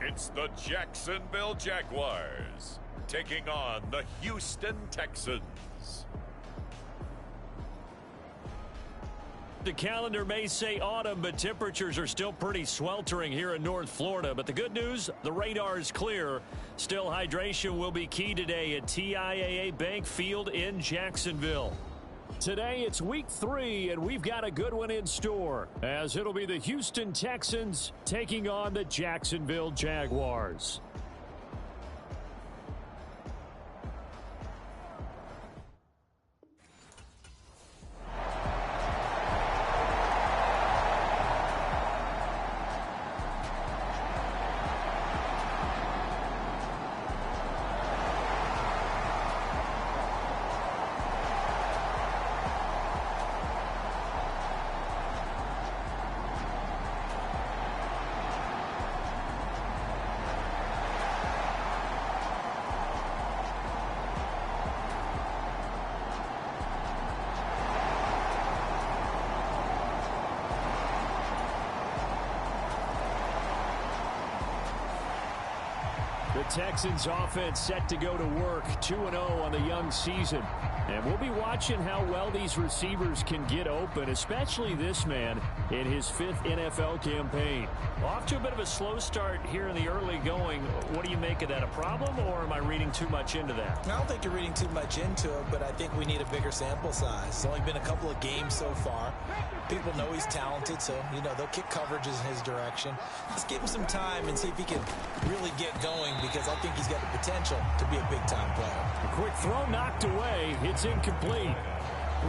It's the Jacksonville Jaguars taking on the Houston Texans. The calendar may say autumn, but temperatures are still pretty sweltering here in North Florida. But the good news, the radar is clear. Still, hydration will be key today at TIAA Bank Field in Jacksonville. Today, it's week 3, and we've got a good one in store, as it'll be the Houston Texans taking on the Jacksonville Jaguars. The Texans offense set to go to work, 2-0 on the young season. And we'll be watching how well these receivers can get open, especially this man in his 5th NFL campaign. Off to a bit of a slow start here in the early going. What do you make of that? A problem, or am I reading too much into that? I don't think you're reading too much into it, but I think we need a bigger sample size. It's only been a couple of games so far. People know he's talented, so, they'll kick coverages in his direction. Let's give him some time and see if he can really get going, because I think he's got the potential to be a big-time player. A quick throw knocked away. It's incomplete.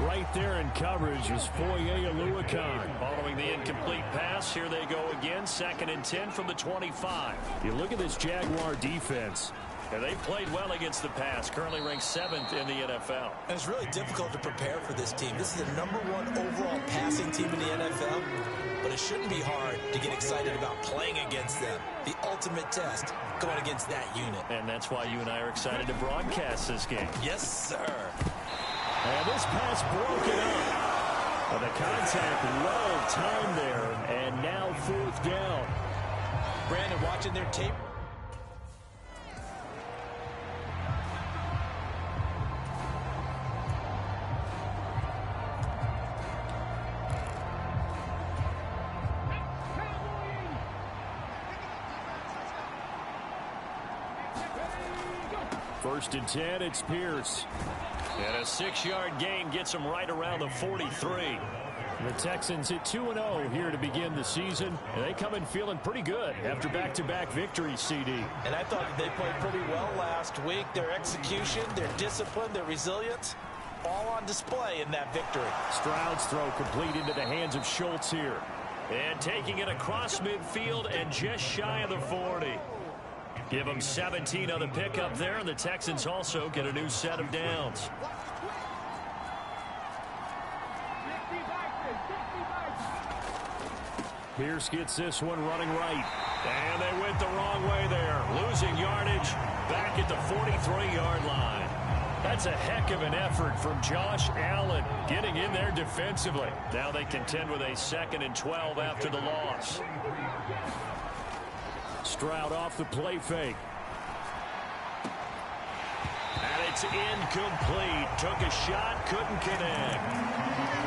Right there in coverage is Foye Oluokun. Following the incomplete pass, here they go again. 2nd and 10 from the 25. You look at this Jaguar defense. And they've played well against the pass, currently ranked 7th in the NFL. And it's really difficult to prepare for this team. This is the #1 overall passing team in the NFL, but it shouldn't be hard to get excited about playing against them. The ultimate test going against that unit. And that's why you and I are excited to broadcast this game. Yes, sir. And this pass broken up. Well, the contact well timed there, and now 4th down. Brandon, watching their tape. First and 10, it's Pierce. And a 6-yard gain gets him right around the 43. The Texans hit 2-0 here to begin the season. And they come in feeling pretty good after back-to-back victories, CD. And I thought they played pretty well last week. Their execution, their discipline, their resilience, all on display in that victory. Stroud's throw complete into the hands of Schultz here. And taking it across midfield and just shy of the 40. Give them 17 on the pickup there, and the Texans also get a new set of downs. Pierce gets this one running right. And they went the wrong way there. Losing yardage back at the 43-yard line. That's a heck of an effort from Josh Allen getting in there defensively. Now they contend with a 2nd and 12 after the loss. Stroud off the play fake. And it's incomplete. Took a shot, couldn't connect.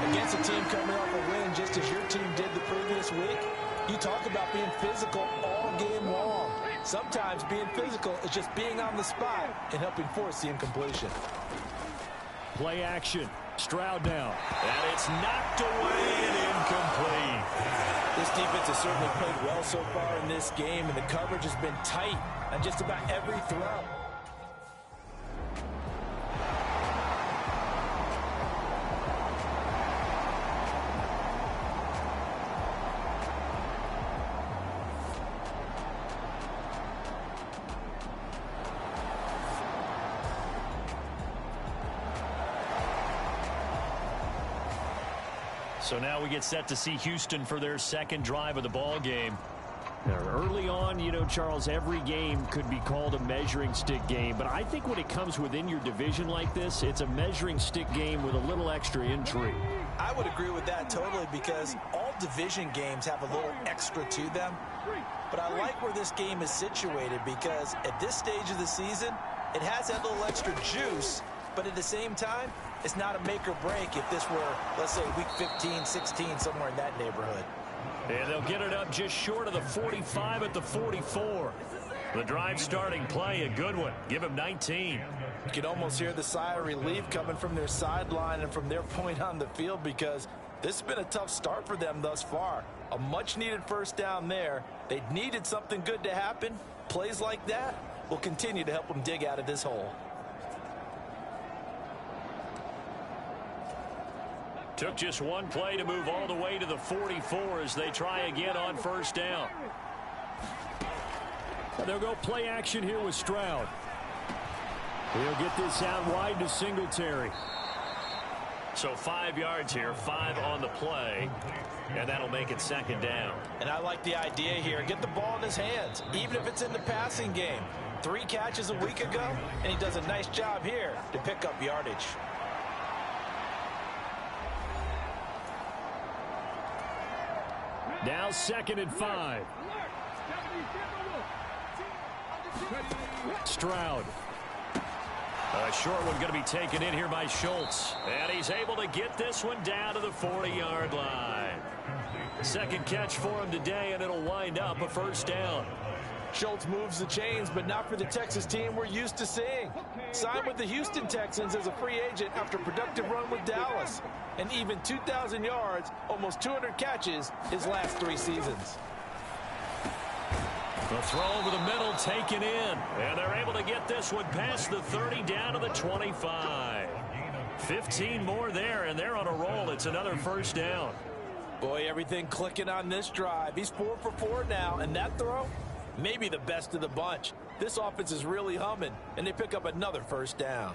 Against a team coming off a win just as your team did the previous week, you talk about being physical all game long. Sometimes being physical is just being on the spot and helping force the incompletion. Play action. Stroud now. And it's knocked away and incomplete. This defense has certainly played well so far in this game, and the coverage has been tight on just about every throw. So now we get set to see Houston for their 2nd drive of the ball game. Early on, you know, Charles, every game could be called a measuring stick game. But I think when it comes within your division like this, it's a measuring stick game with a little extra intrigue. I would agree with that totally because all division games have a little extra to them. But I like where this game is situated because at this stage of the season, it has that little extra juice. But at the same time, it's not a make or break if this were, let's say, week 15, 16, somewhere in that neighborhood. And they'll get it up just short of the 45 at the 44. The drive starting play, a good one. Give him 19. You can almost hear the sigh of relief coming from their sideline and from their point on the field because this has been a tough start for them thus far. A much-needed first down there. They needed something good to happen. Plays like that will continue to help them dig out of this hole. Took just one play to move all the way to the 44 as they try again on first down. They'll go play action here with Stroud. He'll get this out wide to Singletary. So 5 yards here, 5 on the play, and that'll make it second down. And I like the idea here. Get the ball in his hands, even if it's in the passing game. 3 catches a week ago, and he does a nice job here to pick up yardage. Now 2nd and 5. Stroud. A short one going to be taken in here by Schultz. And he's able to get this one down to the 40-yard line. Second catch for him today, and it'll wind up a first down. Schultz moves the chains, but not for the Texas team we're used to seeing. Signed with the Houston Texans as a free agent after a productive run with Dallas. And even 2,000 yards, almost 200 catches his last 3 seasons. The throw over the middle taken in. And they're able to get this one past the 30 down to the 25. 15 more there, and they're on a roll. It's another first down. Boy, everything clicking on this drive. He's 4 for 4 now, and that throw, maybe the best of the bunch. This offense is really humming, and they pick up another first down.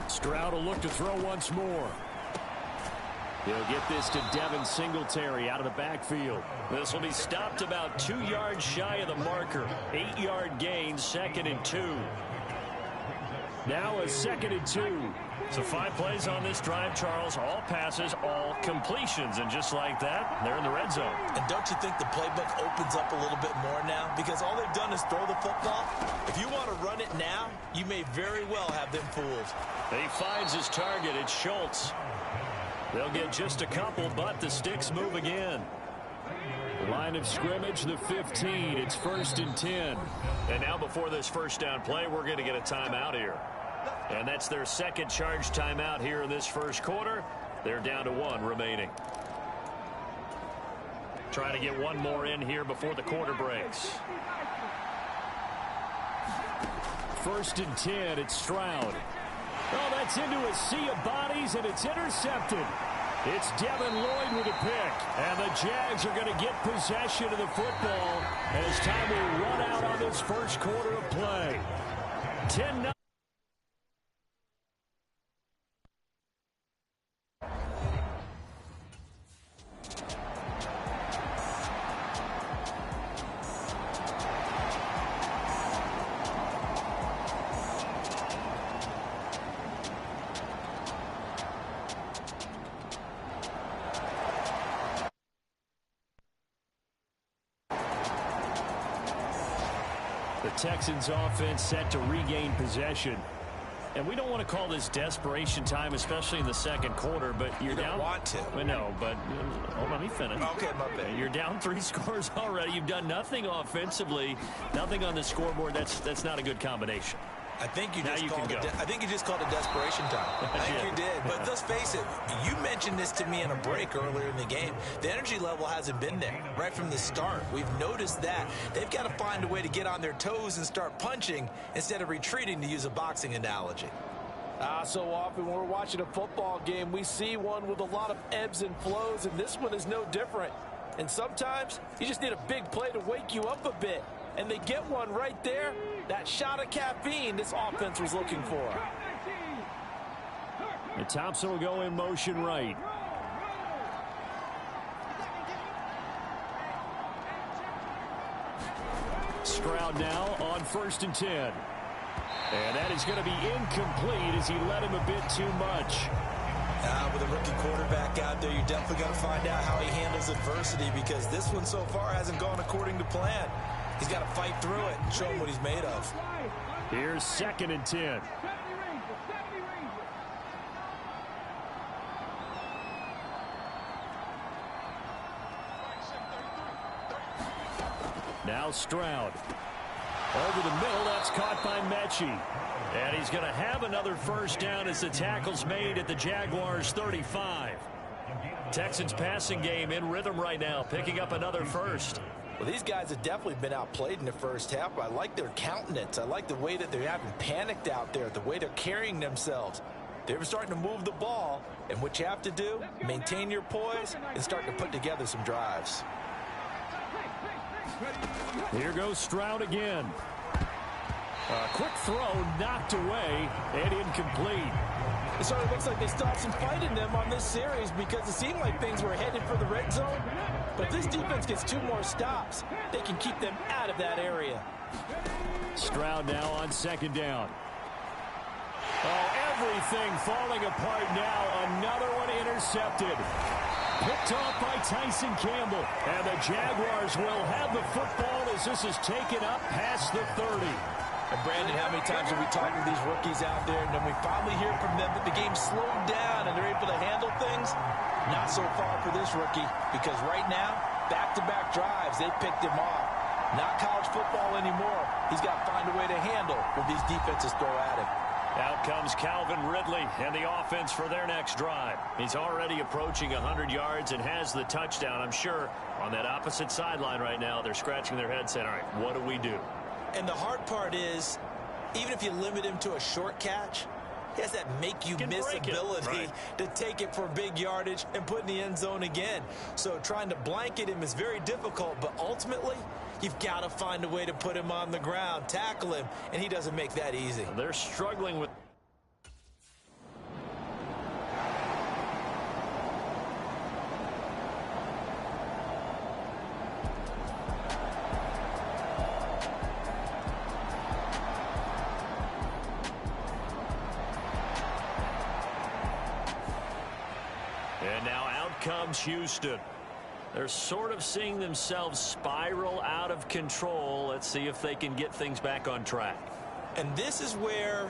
Stroud will look to throw once more. He'll get this to Devin Singletary out of the backfield. This will be stopped about 2 yards shy of the marker. 8-yard gain, 2nd and 2. Now a 2nd and 2. So 5 plays on this drive, Charles. All passes, all completions. And just like that, they're in the red zone. And don't you think the playbook opens up a little bit more now? Because all they've done is throw the football. If you want to run it now, you may very well have them fooled. He finds his target. It's Schultz. They'll get just a couple, but the sticks move again. Line of scrimmage, the 15. It's 1st and 10. And now before this first down play, we're going to get a timeout here. And that's their second charge timeout here in this first quarter. They're down to 1 remaining. Trying to get one more in here before the quarter breaks. 1st and 10. It's Stroud. Oh, that's into a sea of bodies, and it's intercepted. It's Devin Lloyd with a pick. And the Jags are going to get possession of the football as time will run out on this first quarter of play. 10-0. The Texans offense set to regain possession. And we don't want to call this desperation time, especially in the second quarter, but you're down. You don't want to. Well, no, but hold on, let me finish. Okay, my bad. You're down 3 scores already. You've done nothing offensively, nothing on the scoreboard. That's not a good combination. I think you just called it. I think you just called it desperation time. I think you did. But let's face it. You mentioned this to me in a break earlier in the game. The energy level hasn't been there right from the start. We've noticed that they've got to find a way to get on their toes and start punching instead of retreating, to use a boxing analogy. So often when we're watching a football game, we see one with a lot of ebbs and flows, and this one is no different. And sometimes you just need a big play to wake you up a bit. And they get one right there. That shot of caffeine this offense was looking for. And Thompson will go in motion right. Stroud now on 1st and 10. And that is going to be incomplete as he led him a bit too much. With a rookie quarterback out there, you're definitely going to find out how he handles adversity, because this one so far hasn't gone according to plan. He's got to fight through it and show him what he's made of. Here's 2nd and 10. Now Stroud. Over the middle, that's caught by Mechie. And he's going to have another first down as the tackle's made at the Jaguars' 35. Texans passing game in rhythm right now, picking up another first. Well, these guys have definitely been outplayed in the first half, but I like their countenance. I like the way that they haven't panicked out there, the way they're carrying themselves. They're starting to move the ball, and what you have to do, maintain your poise and start to put together some drives. Here goes Stroud again. A quick throw knocked away and incomplete. It certainly looks like they still have some fight in them on this series, because it seemed like things were headed for the red zone. But if this defense gets 2 more stops, they can keep them out of that area. Stroud now on 2nd down. Oh, everything falling apart now. Another one intercepted. Picked off by Tyson Campbell. And the Jaguars will have the football as this is taken up past the 30. And Brandon, how many times have we talked to these rookies out there, and then we finally hear from them that the game's slowed down and they're able to handle things? Not so far for this rookie, because right now, back-to-back drives, they picked him off. Not college football anymore. He's got to find a way to handle what these defenses throw at him. Out comes Calvin Ridley and the offense for their next drive. He's already approaching 100 yards and has the touchdown. I'm sure on that opposite sideline right now, they're scratching their heads saying, all right, what do we do? And the hard part is, even if you limit him to a short catch, he has that make-you-miss ability to take it for big yardage and put in the end zone again. So trying to blanket him is very difficult, but ultimately, you've got to find a way to put him on the ground, tackle him, and he doesn't make that easy. They're struggling with... And now out comes Houston. They're sort of seeing themselves spiral out of control. Let's see if they can get things back on track. And this is where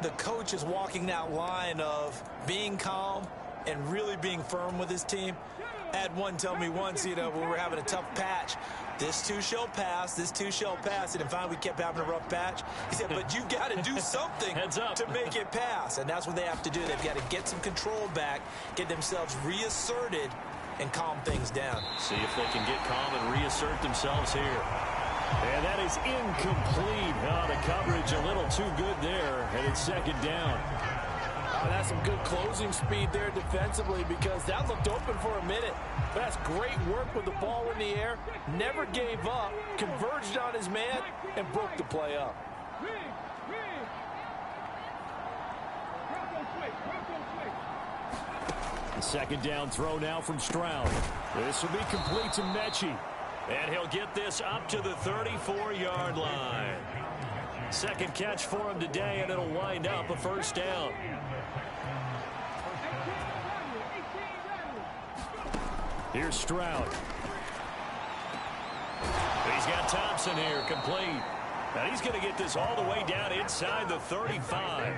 the coach is walking that line of being calm and really being firm with his team. I had one tell me once, when we're having a tough patch, this too shall pass, this too shall pass. And finally, we kept having a rough patch. He said, but you got to do something to make it pass. And that's what they have to do. They've got to get some control back, get themselves reasserted, and calm things down. See if they can get calm and reassert themselves here. And that is incomplete. Oh, the coverage a little too good there, and it's 2nd down. That's some good closing speed there defensively, because that looked open for a minute. But that's great work with the ball in the air. Never gave up, converged on his man, and broke the play up. The 2nd down throw now from Stroud. This will be complete to Mechie. And he'll get this up to the 34-yard line. 2nd catch for him today, and it'll wind up a first down. Here's Stroud. He's got Thompson here, complete. And he's going to get this all the way down inside the 35.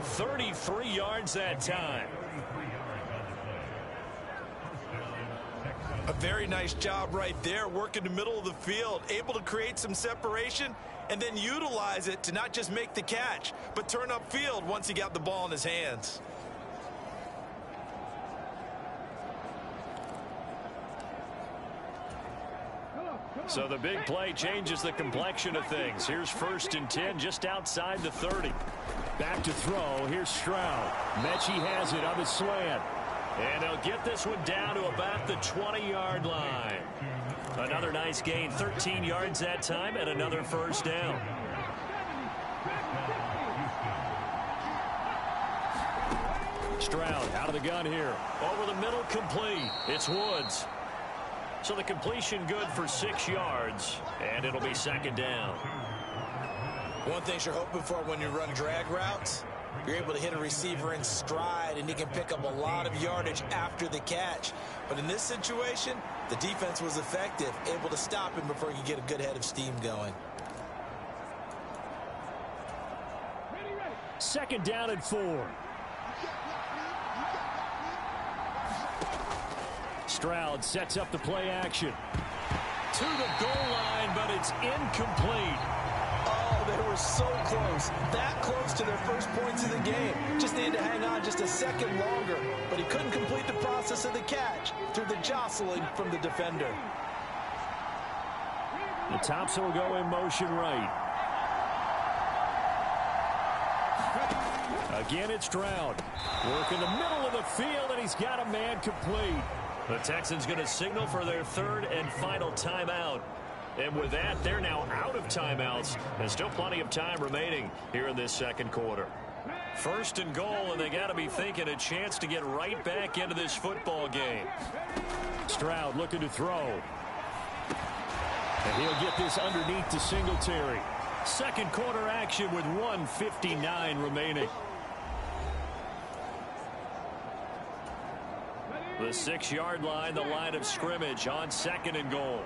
33 yards that time. A very nice job right there, working the middle of the field, able to create some separation and then utilize it to not just make the catch, but turn upfield once he got the ball in his hands. So the big play changes the complexion of things. Here's 1st and 10 just outside the 30. Back to throw. Here's Stroud. Mechie has it on the slant. And they'll get this one down to about the 20-yard line. Another nice gain, 13 yards that time, and another first down. Stroud out of the gun here. Over the middle, complete. It's Woods. So the completion good for 6 yards, and it'll be second down. One thing you're hoping for when you run drag routes, you're able to hit a receiver in stride, and he can pick up a lot of yardage after the catch. But in this situation, the defense was effective, able to stop him before he could get a good head of steam going. Second down and 4. Stroud sets up the play action. To the goal line, but it's incomplete. Oh, they were so close. That close to their first points of the game. Just needed to hang on just a second longer. But he couldn't complete the process of the catch through the jostling from the defender. The Thompson will go in motion right. Again, it's Stroud. Work in the middle of the field, and he's got a man complete. The Texans going to signal for their third and final timeout. And with that, they're now out of timeouts. There's still plenty of time remaining here in this second quarter. First and goal, and they got to be thinking a chance to get right back into this football game. Stroud looking to throw. And he'll get this underneath to Singletary. Second quarter action with 1:59 remaining. The 6-yard line, the line of scrimmage on second and goal.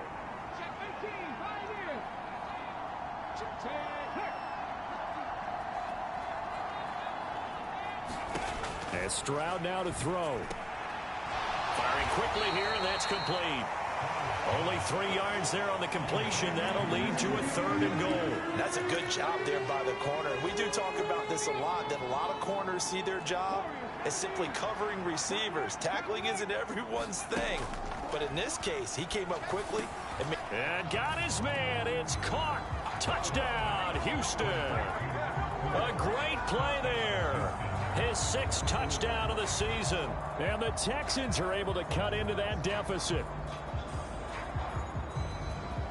And Stroud now to throw. Firing quickly here, and that's complete. Only 3 yards there on the completion. That'll lead to a third and goal. That's a good job there by the corner. We do talk about this a lot, that a lot of corners see their job as simply covering receivers. Tackling isn't everyone's thing. But in this case, he came up quickly. And got his man. It's caught. Touchdown, Houston. A great play there. His 6th touchdown of the season. And the Texans are able to cut into that deficit.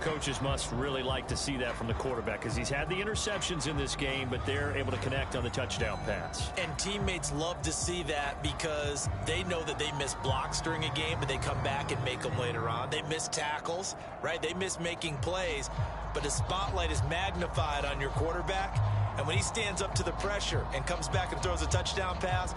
Coaches must really like to see that from the quarterback because he's had the interceptions in this game, but they're able to connect on the touchdown pass. And teammates love to see that because they know that they miss blocks during a game, but they come back and make them later on. They miss tackles, right? They miss making plays, but the spotlight is magnified on your quarterback, and when he stands up to the pressure and comes back and throws a touchdown pass,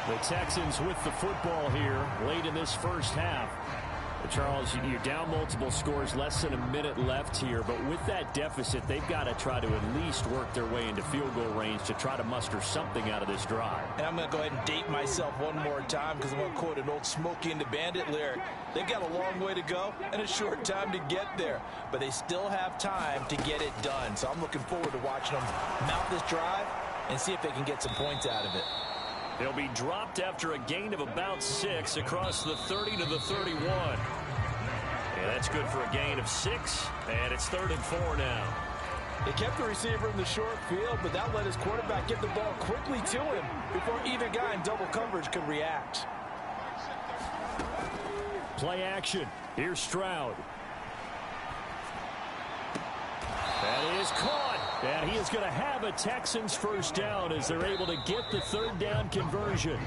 The Texans with the football here late in this first half. Charles, you're down multiple scores, less than a minute left here, but with that deficit, they've got to try to at least work their way into field goal range to try to muster something out of this drive. And I'm going to go ahead and date myself one more time because I'm going to quote an old Smokey and the Bandit lyric. They've got a long way to go and a short time to get there, but they still have time to get it done. So I'm looking forward to watching them mount this drive and see if they can get some points out of it. They'll be dropped after a gain of about 6 across the 30 to the 31. And that's good for a gain of 6, and it's 3rd and 4 now. They kept the receiver in the short field, but that let his quarterback get the ball quickly to him before either guy in double coverage could react. Play action. Here's Stroud. That is caught. And he is going to have a Texans first down as they're able to get the 3rd down conversion.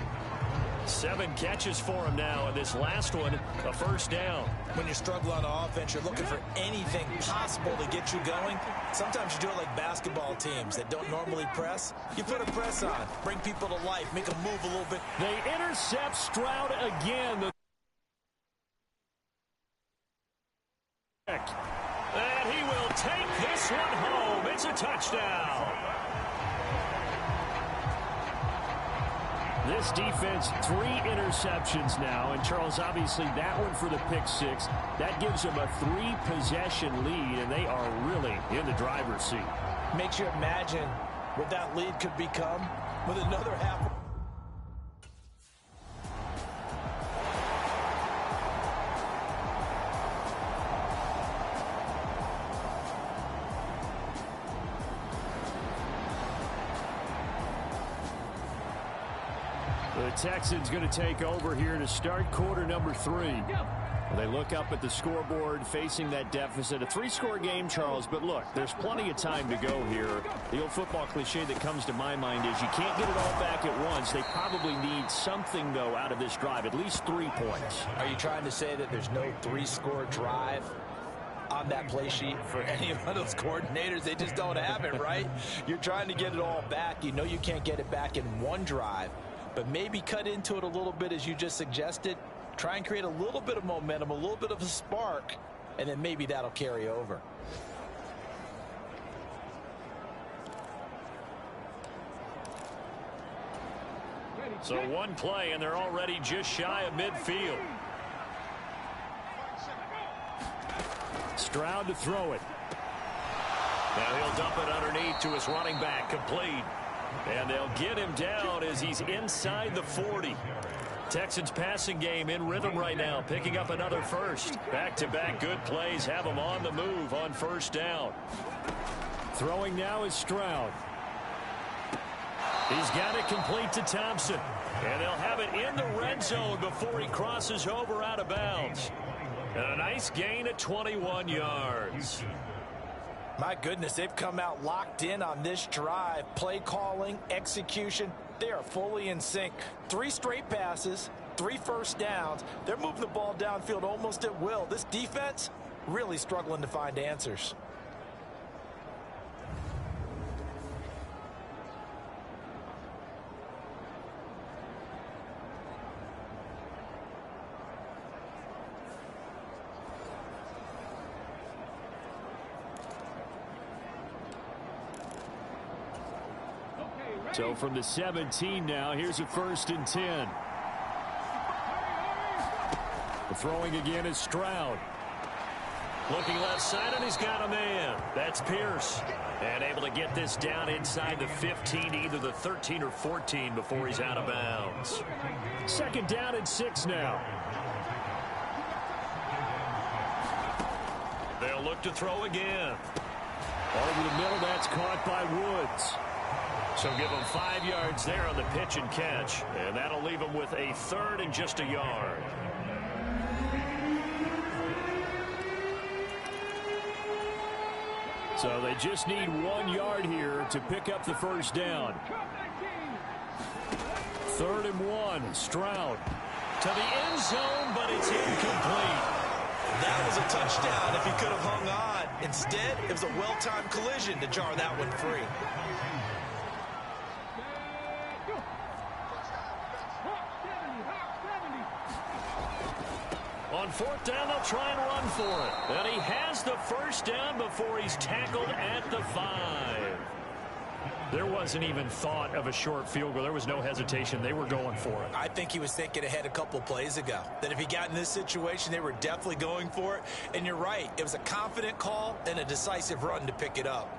7 catches for him now, and this last one, a first down. When you struggle on offense, you're looking for anything possible to get you going. Sometimes you do it like basketball teams that don't normally press. You put a press on, bring people to life, make them move a little bit. They intercept Stroud again. And he will take this one home. It's a touchdown. This defense, 3 interceptions now. And, Charles, obviously that one for the pick 6. That gives them a 3-possession lead, and they are really in the driver's seat. Makes you imagine what that lead could become with another half. The Texans going to take over here to start quarter number 3. They look up at the scoreboard facing that deficit. A 3-score game, Charles, but look, there's plenty of time to go here. The old football cliche that comes to my mind is you can't get it all back at once. They probably need something, though, out of this drive, at least 3 points. Are you trying to say that there's no 3-score drive on that play sheet for any of those coordinators? They just don't have it, right? You're trying to get it all back. You know you can't get it back in one drive, but maybe cut into it a little bit as you just suggested. Try and create a little bit of momentum, a little bit of a spark, and then maybe that'll carry over. So one play, and they're already just shy of midfield. Stroud to throw it. Now he'll dump it underneath to his running back, complete. And they'll get him down as he's inside the 40. Texans passing game in rhythm right now, picking up another first. Back-to-back good plays have him on the move on first down. Throwing now is Stroud. He's got it complete to Thompson. And they'll have it in the red zone before he crosses over out of bounds. And a nice gain of 21 yards. My goodness, they've come out locked in on this drive. Play calling, execution, they are fully in sync. 3 straight passes, 3 first downs. They're moving the ball downfield almost at will. This defense really struggling to find answers. So from the 17 now, here's a 1st and 10. The throwing again is Stroud. Looking left side, and he's got a man. That's Pierce. And able to get this down inside the 15, either the 13 or 14 before he's out of bounds. 2nd down and 6 now. They'll look to throw again. Over the middle, that's caught by Woods. So give him 5 yards there on the pitch and catch. And that'll leave him with a 3rd and just a yard. So they just need 1 yard here to pick up the first down. 3rd and 1. Stroud to the end zone, but it's incomplete. That was a touchdown if he could have hung on. Instead, it was a well-timed collision to jar that one free. On 4th down, they'll try and run for it. And he has the first down before he's tackled at the 5. There wasn't even thought of a short field goal. There was no hesitation. They were going for it. I think he was thinking ahead a couple plays ago. That if he got in this situation, they were definitely going for it. And you're right. It was a confident call and a decisive run to pick it up.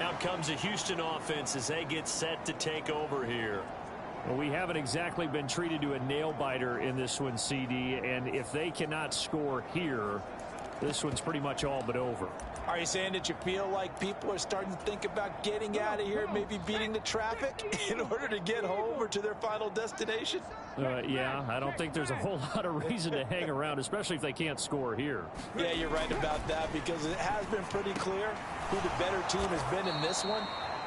Out comes the Houston offense as they get set to take over here. Well, we haven't exactly been treated to a nail-biter in this one, CD, and if they cannot score here, this one's pretty much all but over. Are you saying that you feel like people are starting to think about getting out of here, maybe beating the traffic in order to get home or to their final destination? Yeah, I don't think there's a whole lot of reason to hang around, especially if they can't score here. Yeah, you're right about that, because it has been pretty clear who the better team has been in this one.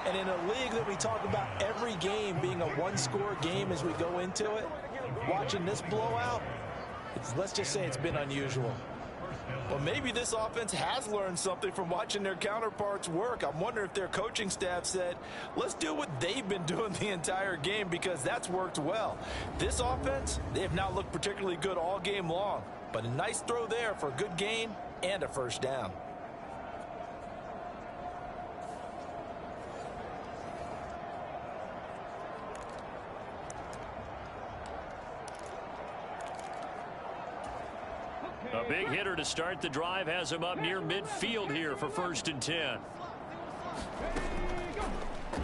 And in a league that we talk about every game being a one-score game as we go into it, watching this blowout, let's just say it's been unusual. Well, maybe this offense has learned something from watching their counterparts work. I'm wondering if their coaching staff said, let's do what they've been doing the entire game, because that's worked well. This offense, they have not looked particularly good all game long, but a nice throw there for a good gain and a first down. A big hitter to start the drive has him up near midfield here for 1st and 10.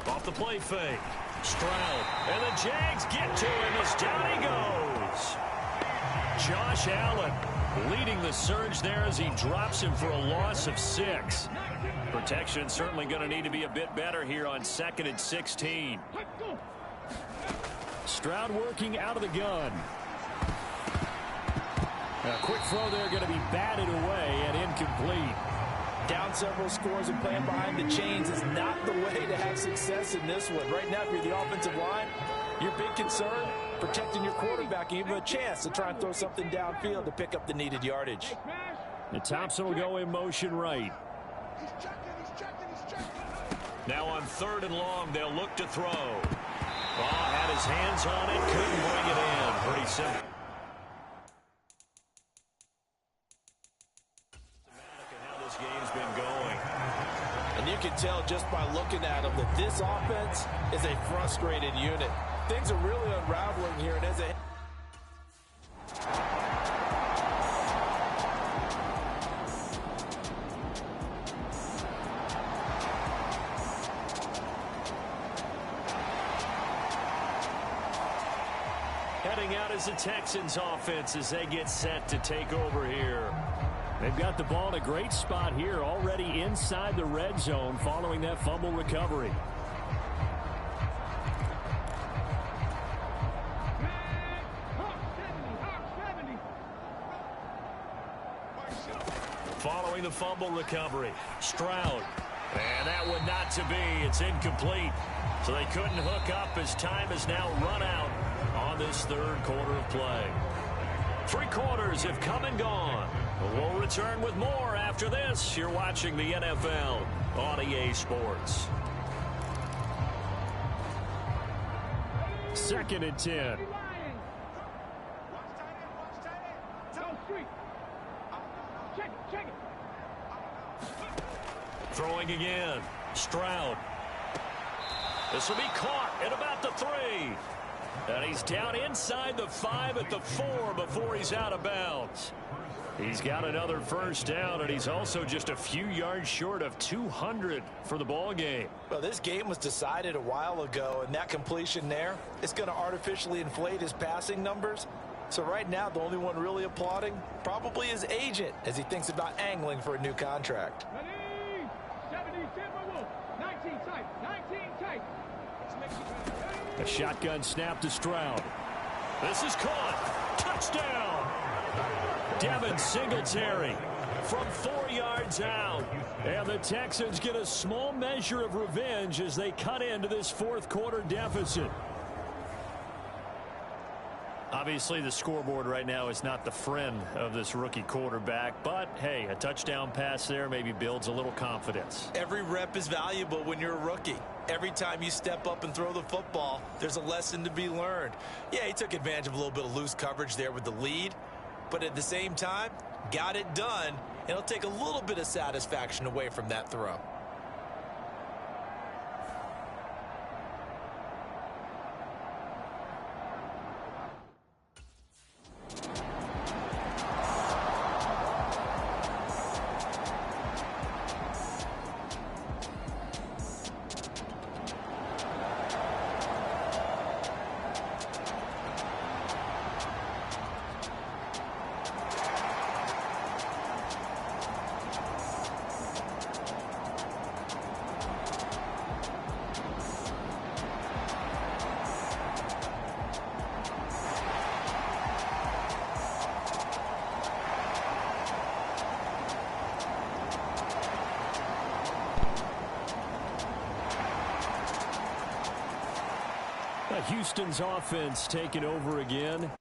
Off the play fake. Stroud. And the Jags get to him as down he goes. Josh Allen leading the surge there as he drops him for a loss of 6. Protection certainly going to need to be a bit better here on 2nd and 16. Stroud working out of the gun. A quick throw there, going to be batted away and incomplete. Down several scores and playing behind the chains is not the way to have success in this one. Right now, if you're the offensive line, your big concern, protecting your quarterback, and you have a chance to try and throw something downfield to pick up the needed yardage. And Thompson will go in motion right. Now on 3rd and long, they'll look to throw. Had his hands on it, couldn't bring it in. Pretty simple. Game's been going. And you can tell just by looking at them that this offense is a frustrated unit. Things are really unraveling here, and as a heading out as the Texans offense as they get set to take over here. They've got the ball in a great spot here, already inside the red zone following that fumble recovery. Following the fumble recovery, Stroud. And that one not to be. It's incomplete. So they couldn't hook up as time has now run out on this 3rd quarter of play. 3 quarters have come and gone. We'll return with more after this. You're watching the NFL on EA Sports. 2nd and 10. Throwing again. Stroud. This will be caught at about the 3. And he's down inside the 5 at the 4 before he's out of bounds. He's got another first down, and he's also just a few yards short of 200 for the ball game. Well, this game was decided a while ago, and that completion there is going to artificially inflate his passing numbers. So right now, the only one really applauding probably his agent as he thinks about angling for a new contract. 19 tight. A shotgun snap to Stroud. This is caught. Touchdown. Devin Singletary from 4 yards out. And the Texans get a small measure of revenge as they cut into this 4th quarter deficit. Obviously, the scoreboard right now is not the friend of this rookie quarterback. But, hey, a touchdown pass there maybe builds a little confidence. Every rep is valuable when you're a rookie. Every time you step up and throw the football, there's a lesson to be learned. Yeah, he took advantage of a little bit of loose coverage there with the lead. But at the same time, got it done. And it'll take a little bit of satisfaction away from that throw. Houston's offense taking over again.